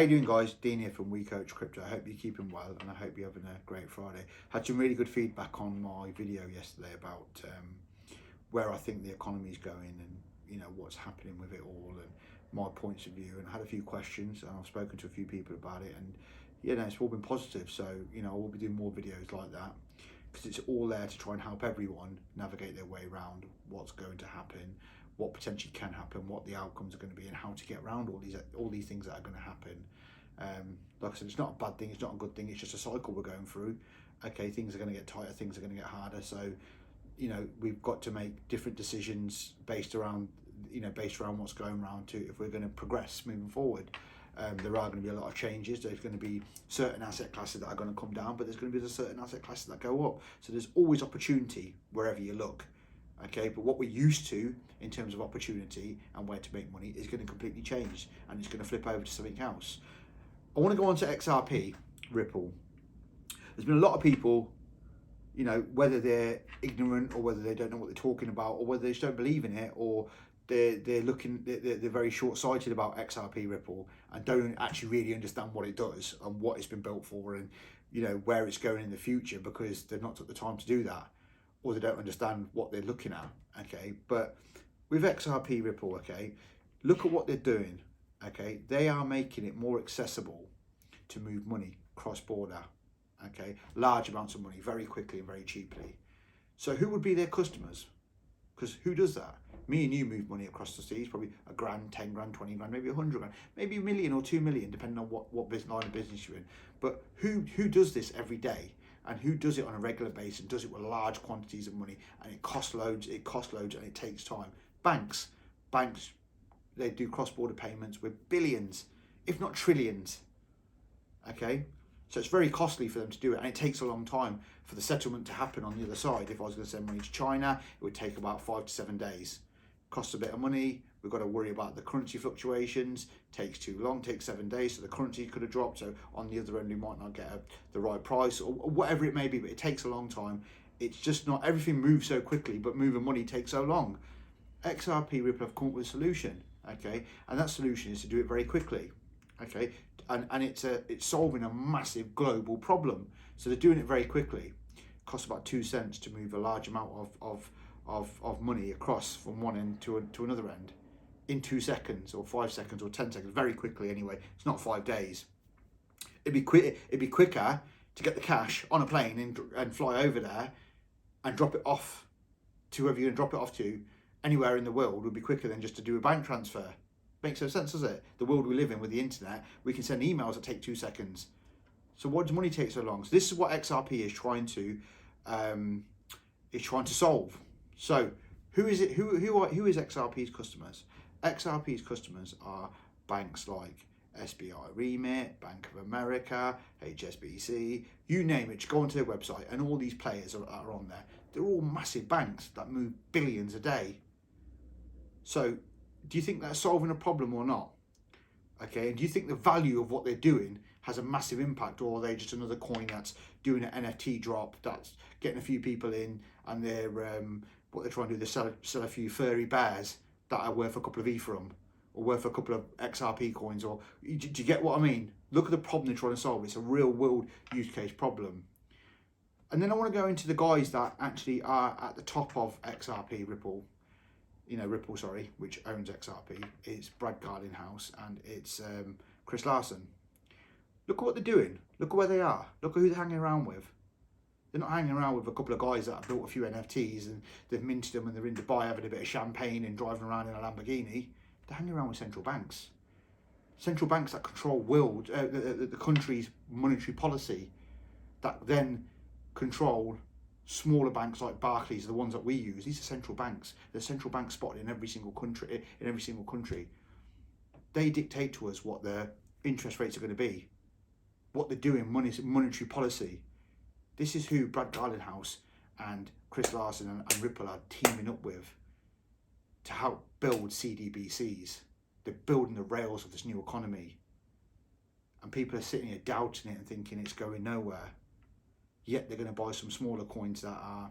you doing, guys? Dean here from We Coach Crypto. I hope you're keeping well, and I hope you're having a great Friday. Had some really good feedback on my video yesterday about where I think the economy is going, and what's happening with it all, and my points of view. And I had a few questions, and I've spoken to a few people about it, and it's all been positive. So I will be doing more videos like that, because it's all there to try and help everyone navigate their way around what's going to happen, what potentially can happen, what the outcomes are going to be, and how to get around all these things that are going to happen. Like I said, it's not a bad thing, it's not a good thing, it's just a cycle we're going through. Okay, things are going to get tighter, things are going to get harder, so we've got to make different decisions based around what's going around to if we're going to progress moving forward. There are going to be a lot of changes. There's going to be certain asset classes that are going to come down, but there's going to be certain asset classes that go up. So there's always opportunity wherever you look. Okay, but what we're used to in terms of opportunity and where to make money is going to completely change, and it's going to flip over to something else. I want to go on to XRP, Ripple. There's been a lot of people, whether they're ignorant or whether they don't know what they're talking about, or whether they just don't believe in it, or they're very short-sighted about XRP Ripple and don't actually really understand what it does and what it's been built for, and where it's going in the future, because they've not took the time to do that, or they don't understand what they're looking at. Okay, but with XRP Ripple, okay, look at what they're doing. Okay, they are making it more accessible to move money cross-border. Okay, large amounts of money very quickly and very cheaply. So who would be their customers? Because who does that? Me and you move money across the seas, probably a grand, 10 grand, 20 grand, maybe 100 grand, maybe $1 million or 2 million, depending on what line of business you're in. But who does this every day? And who does it on a regular basis and does it with large quantities of money, and it costs loads, and it takes time? Banks, they do cross-border payments with billions, if not trillions. Okay, so it's very costly for them to do it, and it takes a long time for the settlement to happen on the other side. If I was going to send money to China, it would take about 5 to 7 days. Costs a bit of money. We've got to worry about the currency fluctuations. Takes too long, takes 7 days, so the currency could have dropped. So on the other end, we might not get the right price, or whatever it may be, but it takes a long time. It's just not, everything moves so quickly, but moving money takes so long. XRP Ripple have come up with a solution, okay? And that solution is to do it very quickly, okay? And it's solving a massive global problem. So they're doing it very quickly. It costs about 2 cents to move a large amount of money across from one end to another end in 2 seconds or 5 seconds or 10 seconds, very quickly anyway. It's not 5 days. It'd be quicker to get the cash on a plane and fly over there and drop it off to whoever you're going to drop it off to. Anywhere in the world would be quicker than just to do a bank transfer. Makes no sense, does it? The world we live in with the internet, we can send emails that take 2 seconds. So why does money take so long? So this is what XRP is trying to solve. So who is it? Who is XRP's customers? XRP's customers are banks like SBI Remit, Bank of America, HSBC, you name it. Just go onto their website, and all these players are on there. They're all massive banks that move billions a day. So do you think that's solving a problem or not? Okay, and do you think the value of what they're doing has a massive impact, or are they just another coin that's doing an NFT drop, that's getting a few people in, and they're what they're trying to do, they sell a few furry bears that are worth a couple of Ethereum or worth a couple of XRP coins? Or do you get what I mean? Look at the problem they're trying to solve. It's a real world use case problem. And then I want to go into the guys that actually are at the top of XRP Ripple. Ripple, which owns XRP. It's Brad Garlinghouse and it's Chris Larsen. Look at what they're doing. Look at where they are. Look at who they're hanging around with. They're not hanging around with a couple of guys that have built a few NFTs and they've minted them and they're in Dubai having a bit of champagne and driving around in a Lamborghini. They're hanging around with central banks. Central banks that control the country's monetary policy, that then control smaller banks like Barclays, the ones that we use. These are central banks. There's central banks spotted in every single country. They dictate to us what their interest rates are going to be, what they're doing, monetary policy. This is who Brad Garlinghouse and Chris Larsen and Ripple are teaming up with to help build CBDCs. They're building the rails of this new economy. And people are sitting here doubting it and thinking it's going nowhere. Yet they're going to buy some smaller coins that are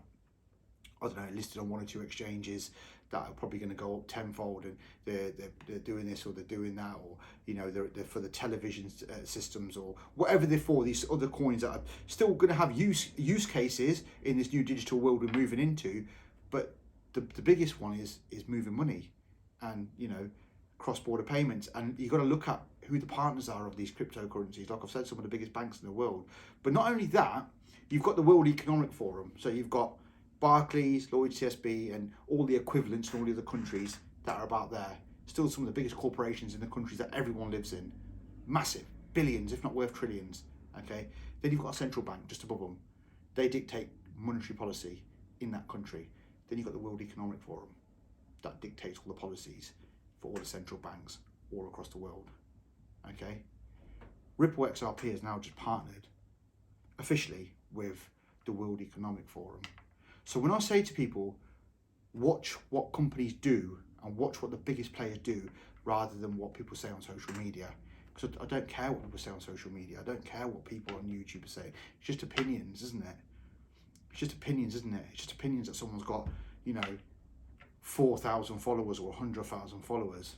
I don't know, listed on 1 or 2 exchanges that are probably going to go up tenfold, and they're doing this or they're doing that, or you know, they're for the television systems or whatever they're for. These other coins that are still going to have use cases in this new digital world we're moving into, but the biggest one is moving money, and you know, cross-border payments. And you've got to look at who the partners are of these cryptocurrencies. Like I've said, some of the biggest banks in the world. But not only that, you've got the World Economic Forum. So you've got Barclays, Lloyds, TSB, and all the equivalents in all the other countries that are about there. Still some of the biggest corporations in the countries that everyone lives in. Massive, billions, if not worth trillions. Okay. Then you've got a central bank just above them. They dictate monetary policy in that country. Then you've got the World Economic Forum that dictates all the policies for all the central banks all across the world. Okay. Ripple XRP has now just partnered officially with the World Economic Forum. So when I say to people, watch what companies do and watch what the biggest players do rather than what people say on social media, because I don't care what people say on social media. I don't care what people on YouTube are saying. It's just opinions, isn't it? It's just opinions, isn't it? It's just opinions that someone's got, you know, 4,000 followers or 100,000 followers.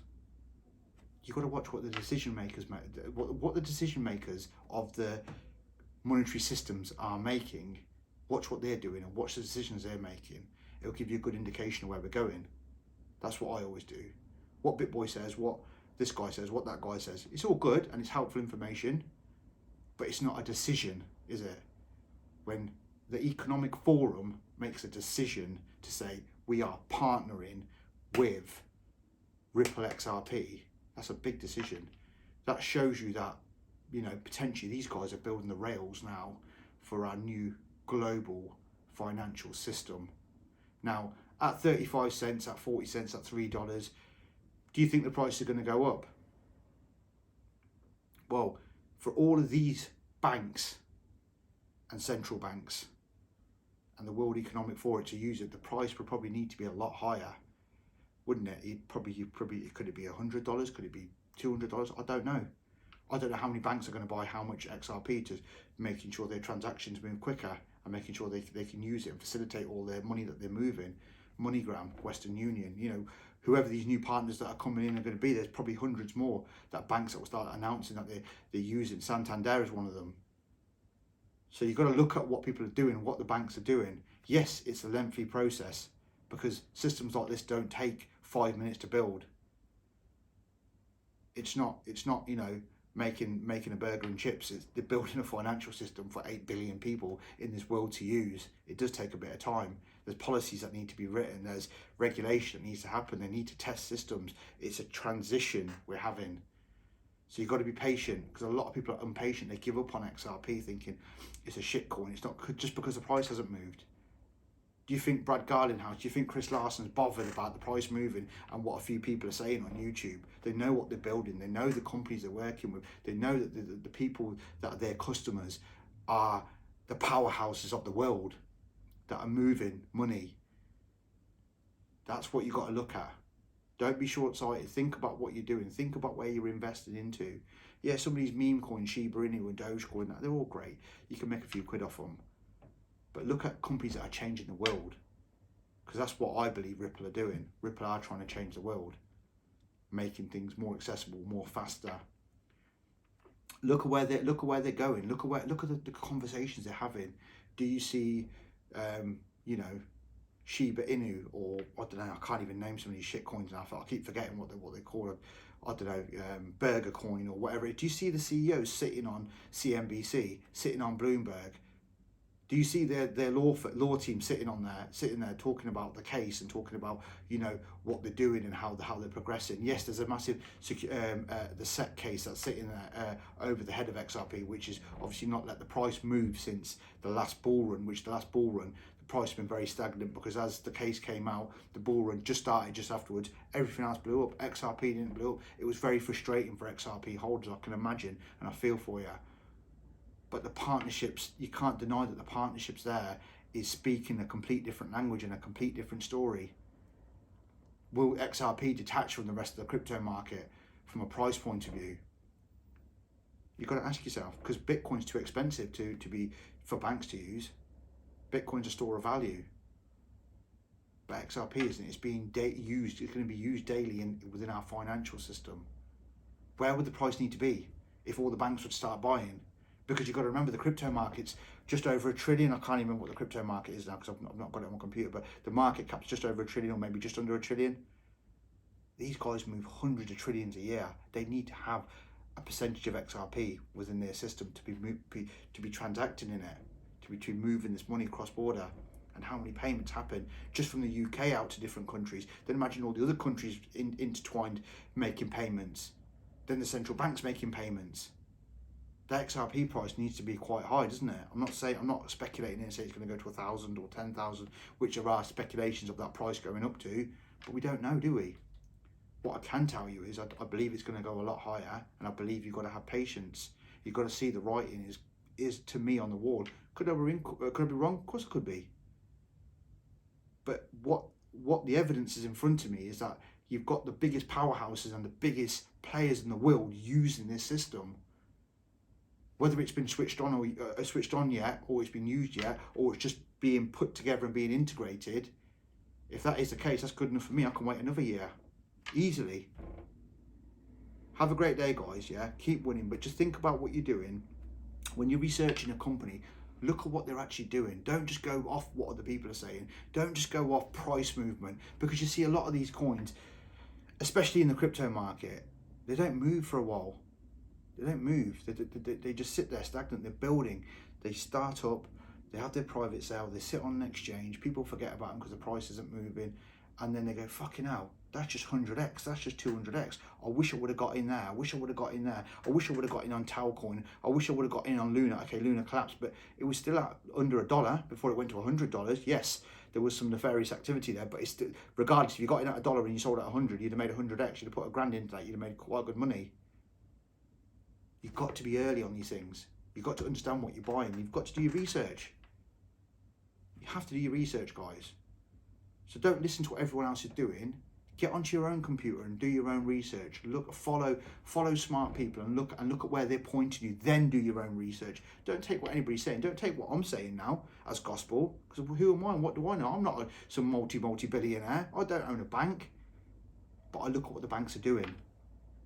You've got to watch what the decision makers make, what the decision makers of the monetary systems are making. Watch what they're doing and watch the decisions they're making. It'll give you a good indication of where we're going. That's what I always do. What BitBoy says, what this guy says, what that guy says. It's all good and it's helpful information, but it's not a decision, is it? When the Economic Forum makes a decision to say we are partnering with Ripple XRP, that's a big decision. That shows you that, you know, potentially these guys are building the rails now for our new global financial system. Now, at 35 cents, at 40 cents, at $3, do you think the price is going to go up? Well, for all of these banks and central banks and the World Economic Forum to use it, the price would probably need to be a lot higher, wouldn't it? Could it be $100? Could it be $200? I don't know. I don't know how many banks are going to buy how much XRP to making sure their transactions move quicker and making sure they can use it and facilitate all their money that they're moving. MoneyGram, Western Union, you know, whoever these new partners that are coming in are going to be, there's probably hundreds more that banks that will start announcing that they're using. Santander is one of them. So you've got to look at what people are doing, what the banks are doing. Yes, it's a lengthy process because systems like this don't take 5 minutes to build. It's not, you know, making a burger and chips. They're building a financial system for 8 billion people in this world to use. It does take a bit of time. There's policies that need to be written. There's regulation that needs to happen. They need to test systems. It's a transition we're having. So you've got to be patient, because a lot of people are impatient. They give up on XRP thinking it's a shit coin. It's not just because the price hasn't moved. Do you think Brad Garlinghouse, do you think Chris Larson's bothered about the price moving and what a few people are saying on YouTube? They know what they're building. They know the companies they're working with. They know that the people that are their customers are the powerhouses of the world that are moving money. That's what you've got to look at. Don't be short-sighted. Think about what you're doing. Think about where you're investing into. Yeah, some of these meme coins, Shiba Inu and Dogecoin, they're all great. You can make a few quid off them. But look at companies that are changing the world, because that's what I believe Ripple are doing. Ripple are trying to change the world, making things more accessible, more faster. Look at where they're going. Look at the conversations they're having. Do you see, you know, Shiba Inu, or I don't know, I can't even name some of these shit coins now. I keep forgetting what they call it. I don't know, Burger Coin or whatever. Do you see the CEOs sitting on CNBC, sitting on Bloomberg? Do you see their law team sitting there talking about the case and talking about, you know, what they're doing and how they're progressing? Yes, there's a massive the SEC case that's sitting there over the head of XRP, which is obviously not let the price move since the last bull run. The price has been very stagnant, because as the case came out, the bull run just started just afterwards. Everything else blew up. XRP didn't blow up. It was very frustrating for XRP holders, I can imagine, and I feel for you. But the partnerships, you can't deny that the partnerships there is speaking a complete different language and a complete different story. Will XRP detach from the rest of the crypto market from a price point of view? You've got to ask yourself, because Bitcoin's too expensive for banks to use. Bitcoin's a store of value. But XRP isn't. It's being used. It's going to be used daily within our financial system. Where would the price need to be if all the banks would start buying? Because you've got to remember the crypto market's just over $1 trillion. I can't even remember what the crypto market is now because I've not got it on my computer, but the market cap's just over $1 trillion or maybe just under $1 trillion. These guys move hundreds of trillions a year. They need to have a percentage of XRP within their system to be transacting in it, to be moving this money cross border. And how many payments happen just from the UK out to different countries. Then imagine all the other countries intertwined making payments. Then the central bank's making payments. The XRP price needs to be quite high, doesn't it? I'm not speculating and saying it's going to go to 1,000 or 10,000, which there are speculations of that price going up to, but we don't know, do we? What I can tell you is I believe it's going to go a lot higher, and I believe you've got to have patience. You've got to see the writing is to me on the wall. Could I be wrong? Of course I could be. But what the evidence is in front of me is that you've got the biggest powerhouses and the biggest players in the world using this system. Whether it's been switched on yet, or it's been used yet, or it's just being put together and being integrated, if that is the case, that's good enough for me. I can wait another year, easily. Have a great day, guys, yeah? Keep winning, but just think about what you're doing. When you're researching a company, look at what they're actually doing. Don't just go off what other people are saying. Don't just go off price movement, because you see a lot of these coins, especially in the crypto market, they don't move for a while. They don't move. They just sit there stagnant. They're building. They start up. They have their private sale. They sit on an exchange. People forget about them because the price isn't moving. And then they go, fucking hell, that's just 100x. That's just 200x. I wish I would have got in there. I wish I would have got in there. I wish I would have got in on Talcoin. I wish I would have got in on Luna. Okay, Luna collapsed, but it was still at under $1 before it went to $100. Yes, there was some nefarious activity there, but it's still, regardless, if you got in at $1 and you sold at 100, you'd have made 100x. You'd have put $1,000 into that. You'd have made quite good money. You've got to be early on these things. You've got to understand what you're buying. You've got to do your research. You have to do your research, guys. So don't listen to what everyone else is doing. Get onto your own computer and do your own research. Look, follow smart people and look at where they're pointing you. Then do your own research. Don't take what anybody's saying. Don't take what I'm saying now as gospel. Because who am I and what do I know? I'm not some multi-billionaire. I don't own a bank. But I look at what the banks are doing.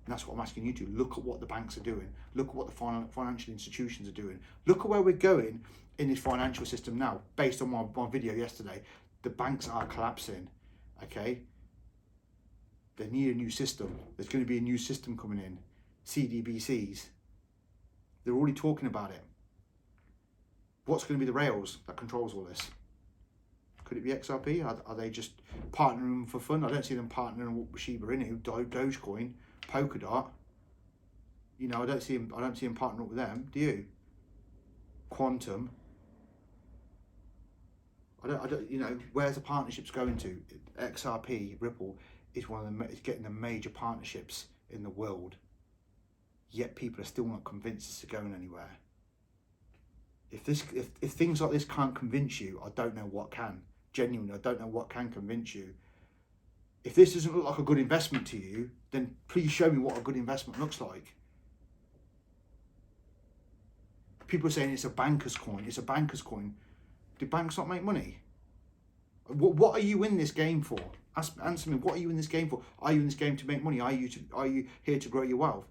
And that's what I'm asking you to. Look at what the banks are doing. Look at what the financial institutions are doing. Look at where we're going in this financial system now, based on my video yesterday. The banks are collapsing, okay? They need a new system. There's going to be a new system coming in. CBDCs. They're already talking about it. What's going to be the rails that controls all this? Could it be XRP? Are they just partnering for fun? I don't see them partnering with Shiba Inu, Dogecoin, Polkadot. You know, I don't see them partnering up with them. Do you? Quantum. I don't. You know, where's the partnerships going to? XRP, Ripple is is getting the major partnerships in the world. Yet people are still not convinced it's going anywhere. If things like this can't convince you, I don't know what can. Genuinely, I don't know what can convince you. If this doesn't look like a good investment to you, then please show me what a good investment looks like. People are saying it's a banker's coin. It's a banker's coin. Do banks not make money? What are you in this game for? Answer me. What are you in this game for? Are you in this game to make money? Are you here to grow your wealth?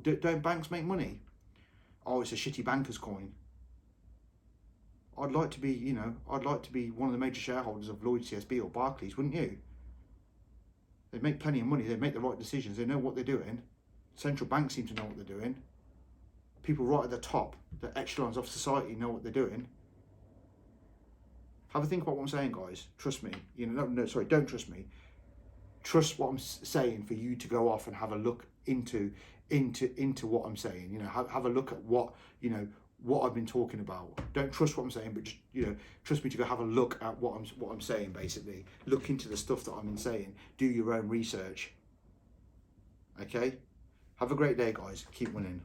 Don't banks make money? Oh, it's a shitty banker's coin. I'd like to be one of the major shareholders of Lloyds CSB or Barclays, wouldn't you? They make plenty of money. They make the right decisions. They know what they're doing. Central banks seem to know what they're doing. People right at the top, the echelons of society, know what they're doing. Have a think about what I'm saying, guys. Trust me. Don't trust me. Trust what I'm saying for you to go off and have a look into what I'm saying. You know, have a look at what I've been talking about. Don't trust what I'm saying, but just trust me to go have a look at what I'm saying. Basically, look into the stuff that I'm saying. Do your own research. Okay. Have a great day, guys. Keep winning.